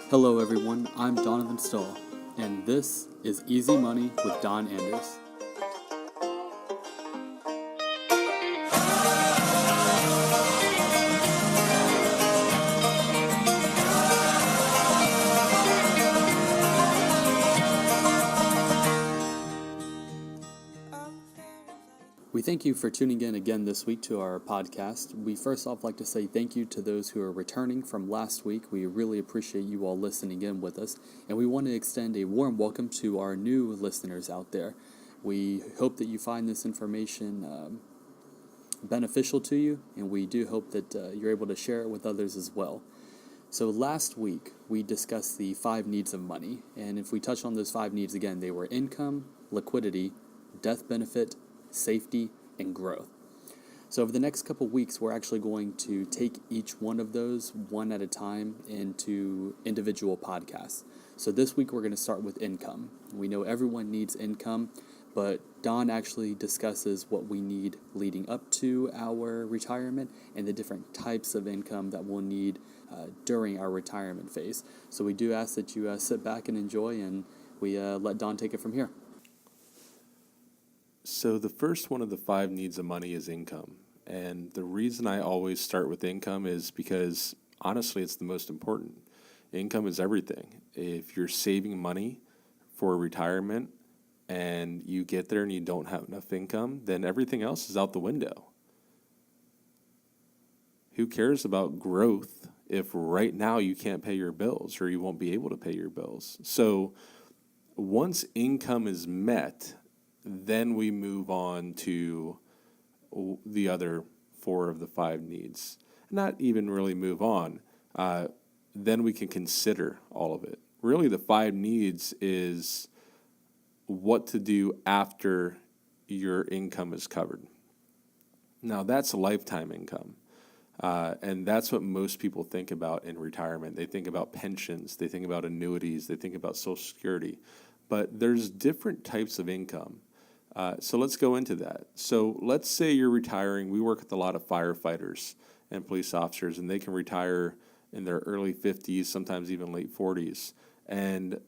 Hello everyone, I'm Donovan Stahl, and this is Easy Money with Don Anders. We thank you for tuning in again this week to our podcast. We first off like to say thank you to those who are returning from last week. We really appreciate you all listening in with us, and we want to extend a warm welcome to our new listeners out there. We hope that you find this information beneficial to you, and we do hope that you're able to share it with others as well. So last week, we discussed the 5 needs of money, and if we touch on those 5 needs again, they were income, liquidity, death benefit, safety, and growth. So over the next couple weeks, we're actually going to take each one of those one at a time into individual podcasts. So this week, we're going to start with income. We know everyone needs income, but Don actually discusses what we need leading up to our retirement and the different types of income that we'll need during our retirement phase. So we do ask that you sit back and enjoy, and we let Don take it from here. So the first one of the 5 needs of money is income. And the reason I always start with income is because, honestly, it's the most important. Income is everything. If you're saving money for retirement and you get there and you don't have enough income, then everything else is out the window. Who cares about growth if right now you can't pay your bills or you won't be able to pay your bills? So once income is met, then we move on to the other 4 of the 5 needs. Not even really move on. Then we can consider all of it. Really, the 5 needs is what to do after your income is covered. Now, that's lifetime income. And that's what most people think about in retirement. They think about pensions. They think about annuities. They think about Social Security. But there's different types of income. So let's go into that. So let's say you're retiring. We work with a lot of firefighters and police officers, and they can retire in their early 50s, sometimes even late 40s. And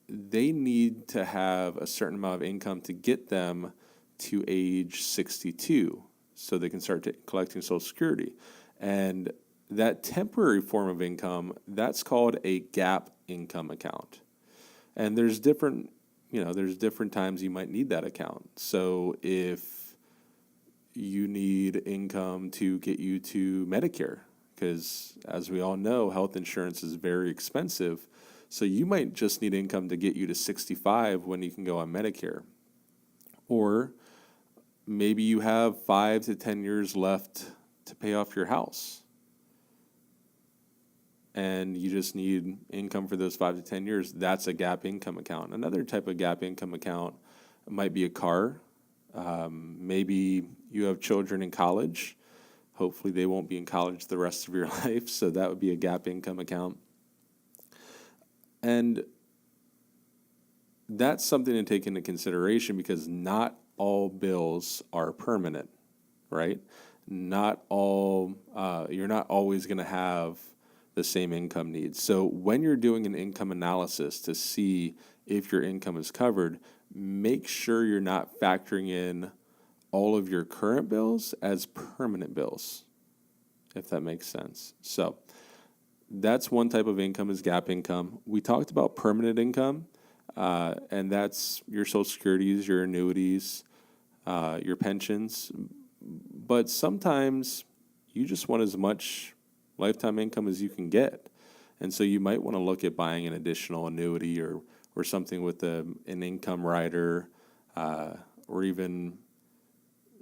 they need to have a certain amount of income to get them to age 62 so they can start collecting Social Security. And that temporary form of income, that's called a gap income account. And there's different times you might need that account. So if you need income to get you to Medicare, because as we all know, health insurance is very expensive. So you might just need income to get you to 65 when you can go on Medicare. Or maybe you have 5 to 10 years left to pay off your house, and you just need income for those 5 to 10 years. That's a gap income account. Another type of gap income account might be a car. Maybe you have children in college. Hopefully they won't be in college the rest of your life, so that would be a gap income account. And that's something to take into consideration because not all bills are permanent, right? Not all, you're not always going to have the same income needs. So when you're doing an income analysis to see if your income is covered, make sure you're not factoring in all of your current bills as permanent bills, if that makes sense. So that's one type of income is gap income. We talked about permanent income, and that's your Social Securities, your annuities, your pensions. But sometimes you just want as much lifetime income as you can get. And so you might want to look at buying an additional annuity or something with an income rider, or even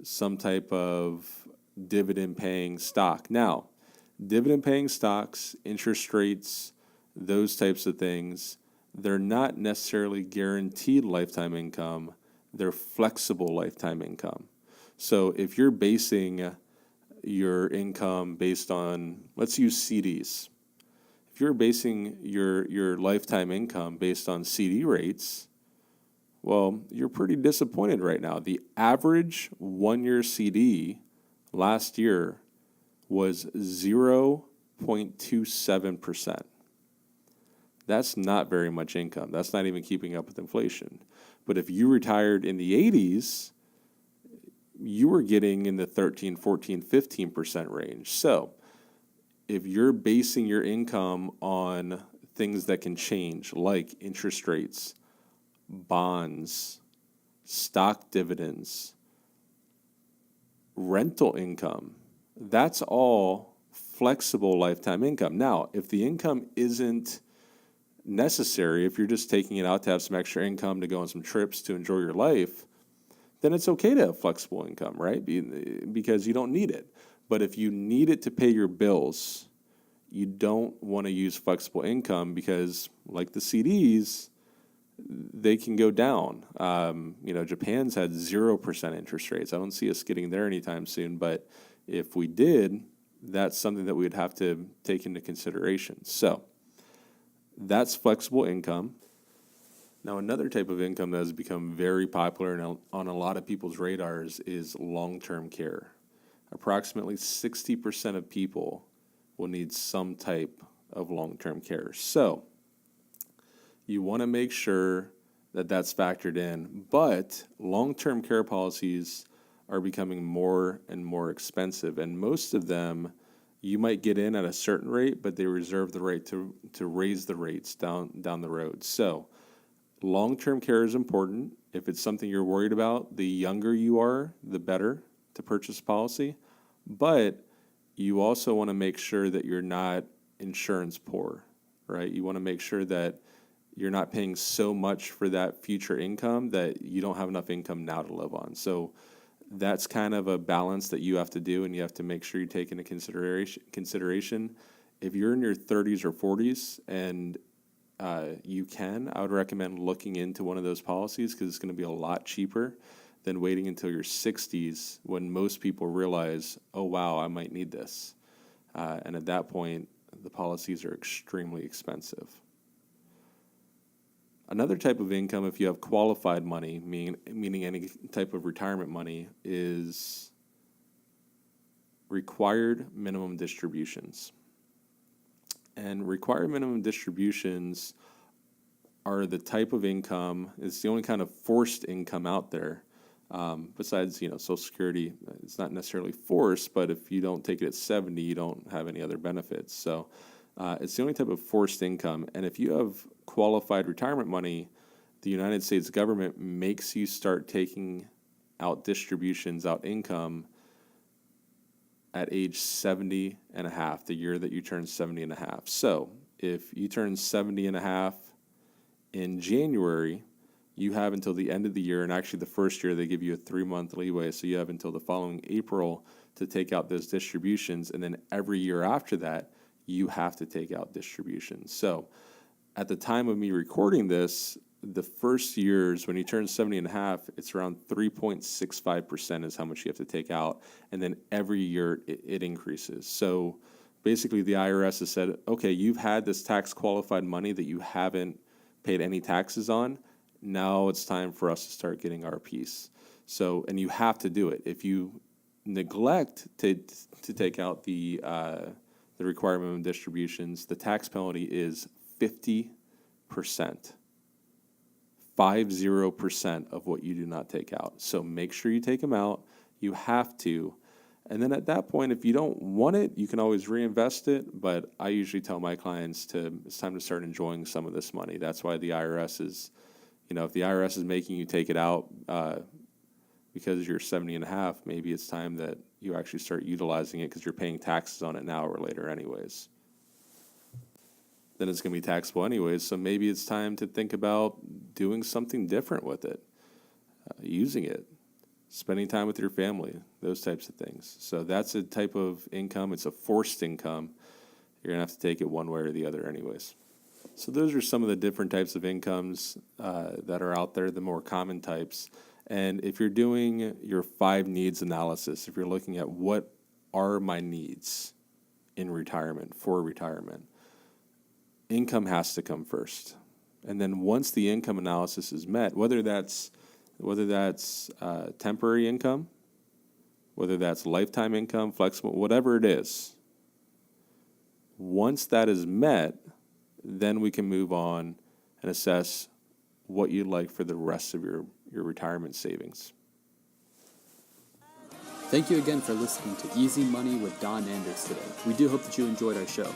some type of dividend-paying stock. Now, dividend-paying stocks, interest rates, those types of things, they're not necessarily guaranteed lifetime income. They're flexible lifetime income. So if you're basing your income based on, let's use CDs. If you're basing your lifetime income based on CD rates, well, you're pretty disappointed right now. The average 1-year CD last year was 0.27%. that's not very much income. That's not even keeping up with inflation. But if you retired in the 80s, you were getting in the 13, 14, 15% range. So if you're basing your income on things that can change, like interest rates, bonds, stock dividends, rental income, that's all flexible lifetime income. Now, if the income isn't necessary, if you're just taking it out to have some extra income to go on some trips to enjoy your life, then it's okay to have flexible income, right? Because you don't need it. But if you need it to pay your bills, you don't want to use flexible income because, like the CDs, they can go down. Japan's had 0% interest rates. I don't see us getting there anytime soon, but if we did, that's something that we would have to take into consideration. So that's flexible income. Now, another type of income that has become very popular and on a lot of people's radars is long-term care. Approximately 60% of people will need some type of long-term care. So you want to make sure that that's factored in, but long-term care policies are becoming more and more expensive, and most of them you might get in at a certain rate, but they reserve the right to raise the rates down the road. So long-term care is important. If it's something you're worried about, the younger you are, the better to purchase a policy. But you also want to make sure that you're not insurance poor, right? You want to make sure that you're not paying so much for that future income that you don't have enough income now to live on. So that's kind of a balance that you have to do, and you have to make sure you take into consideration. If you're in your 30s or 40s and I would recommend looking into one of those policies because it's going to be a lot cheaper than waiting until your 60s when most people realize, oh, wow, I might need this. And at that point, the policies are extremely expensive. Another type of income, if you have qualified money, meaning any type of retirement money, is required minimum distributions. And required minimum distributions are the type of income, it's the only kind of forced income out there. Besides, Social Security, it's not necessarily forced, but if you don't take it at 70, you don't have any other benefits. So it's the only type of forced income. And if you have qualified retirement money, the United States government makes you start taking out distributions, out income at age 70 and a half, the year that you turn 70 and a half. So if you turn 70 and a half in January, you have until the end of the year, and actually the first year they give you a 3-month leeway, so you have until the following April to take out those distributions, and then every year after that, you have to take out distributions. So at the time of me recording this, the first years, when you turn 70 and a half, it's around 3.65% is how much you have to take out. And then every year it increases. So basically the IRS has said, okay, you've had this tax qualified money that you haven't paid any taxes on. Now it's time for us to start getting our piece. So, and you have to do it. If you neglect to take out the required minimum distributions, the tax penalty is 50%. 50% of what you do not take out. So make sure you take them out. You have to. And then at that point, if you don't want it, you can always reinvest it. But I usually tell my clients it's time to start enjoying some of this money. That's why the IRS is, if the IRS is making you take it out because you're 70 and a half, maybe it's time that you actually start utilizing it because you're paying taxes on it now or later anyways. Then it's going to be taxable anyways. So maybe it's time to think about doing something different with it, using it, spending time with your family, those types of things. So that's a type of income. It's a forced income. You're going to have to take it one way or the other anyways. So those are some of the different types of incomes that are out there, the more common types. And if you're doing your 5 needs analysis, if you're looking at what are my needs in retirement, for retirement, income has to come first. And then once the income analysis is met, whether that's temporary income, whether that's lifetime income, flexible, whatever it is, once that is met, then we can move on and assess what you'd like for the rest of your retirement savings. Thank you again for listening to Easy Money with Don Anders today. We do hope that you enjoyed our show.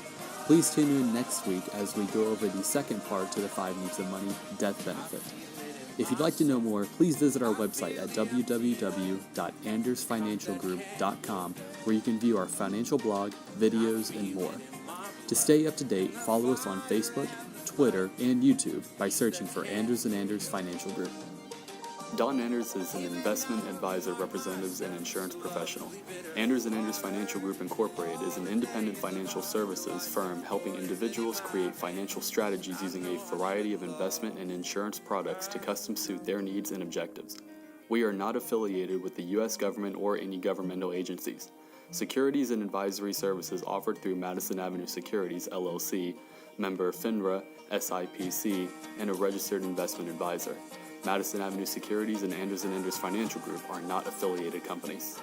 Please tune in next week as we go over the second part to the 5 Needs of Money death benefit. If you'd like to know more, please visit our website at www.andersfinancialgroup.com, where you can view our financial blog, videos, and more. To stay up to date, follow us on Facebook, Twitter, and YouTube by searching for Anders & Anders Financial Group. Don Anders is an investment advisor, representatives, and insurance professional. Anders & Anders Financial Group Incorporated is an independent financial services firm helping individuals create financial strategies using a variety of investment and insurance products to custom suit their needs and objectives. We are not affiliated with the U.S. government or any governmental agencies. Securities and advisory services offered through Madison Avenue Securities, LLC, member FINRA, SIPC, and a registered investment advisor. Madison Avenue Securities and Anders & Anders Financial Group are not affiliated companies.